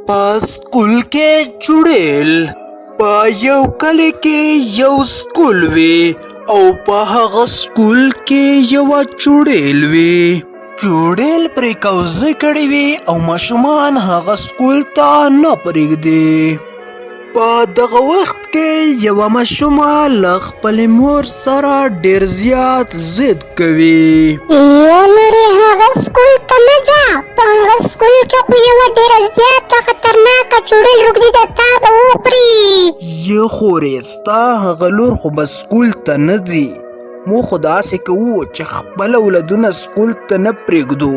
په سکول کې چوړیل په یو کلی کې یو سکول وي او په هغه سکول کې یوه چوړیل وي. چوړیل پرې کوزه کړې وي او ماشومان هغه سکول ته نه پرېږدي. په دغه وخت کې یوه ماشومه له خپلې مور سره ډېر زیات ضد کوي. یا مورې هغه سکول ته مه ځه، په هغه سکول کې خو یوه ډېره زیاته خطرناکه چوړیل روږدي ده، تا به وخوري. یا خورې ستا هغه لور خو به سکول ته نه ځي. موږ خو داسې کوو چې خپل اولادونه سکول ته نه پرېږدو،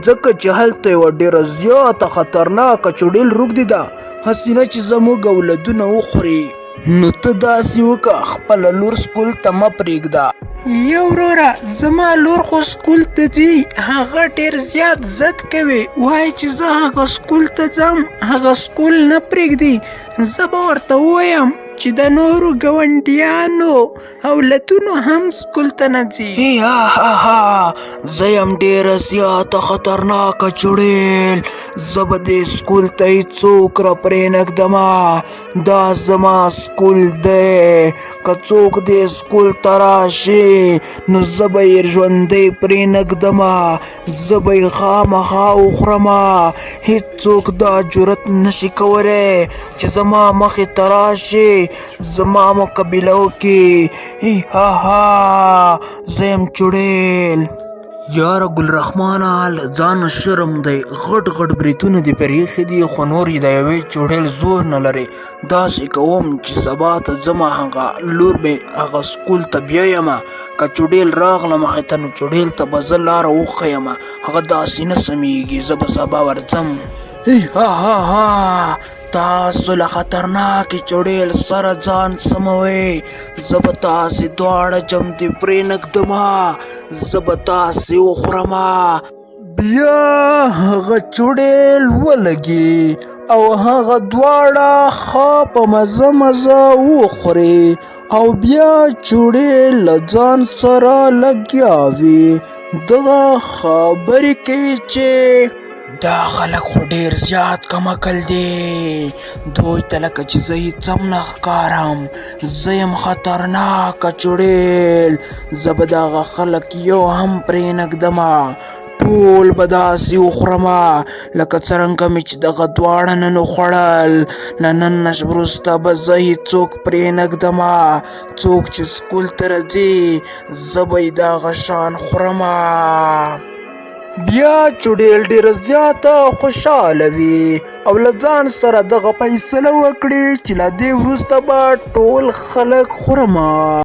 ځکه چې هلته یوه ډېره زیاته خطرناکه چوړیل روږدې ده، هسې نه چې زموږ اولادونه وخوري. نو ته داسې وکړه، خپله لور سکول ته مه پرېږده. یا وروره زما لور خو سکول ته ځي، هغه ډېر زیات ضد کوي، وایي چې زه هغه سکول ته ځم، هغه سکول نه پرېږدي. زه به ورته ووایم چې د نورو ګاونډیانو اولادونو هم سکول ته نه ځي. زه یم ډېره زیاته خطرناکه چوړیل، زه به دې سکول ته هېڅوک را پرېنږدمه، دا زما سکول دی، که څوک دې سکول ته راشي نو زه به یې ژوندی پرېنږدمه، زه به یې خامخا وخورمه. هېڅوک دا جرأت نشي کولی چې زما مخې ته راشي، زما مقابله وکړي. زه یم چوړیل. یاره ګلرحمانه له ځانه شرم دی، غټ غټ بریتونه دې پرې ایښي دي، خو نور یې د یوې چوړیل زور نه لرې. داسې کوم چې سبا ته ځمه هغه لور مې هغه سکول ته بیایمه، که چوړیل راغله مخې ته نو چوړیل ته به زه لاره وښیمه. هغه داسې نه سمیږي، زه به سبا ورځم. تاسو له خطرناکې چوړیل سره ځان سموئ، زه به تاسې دواړه جمدې پرېنږدمه، زه به تاسې وخورمه. بیا هغه چوړیل ولګي او هغه دواړه ښه په مزه مزه وخوري، او بیا چوړیل له ځان سره لګیا وي، دغه خبرې کوي چې دا خلک خو ډېر زیات کم عقل دي، دوی ته لکه چې زه هېڅ هم نه ښکارم، زه یم خطرناکه چوړیل، زه به دغه خلک یو هم پرېنږدمه، ټول به داسې وخورمه لکه څرنګه مې چې دغه دواړه نن وخوړل. له نن نه وروسته به زه هېڅوک پرېنږدمه، څوک چې سکول ته راځي زه به یې دغه شان خورمه. بیا چوړیل ډېره زیاته خوشحاله وي او له ځان سره دغه فیصله وکړي چې له دې وروسته به ټول خلک خورمه.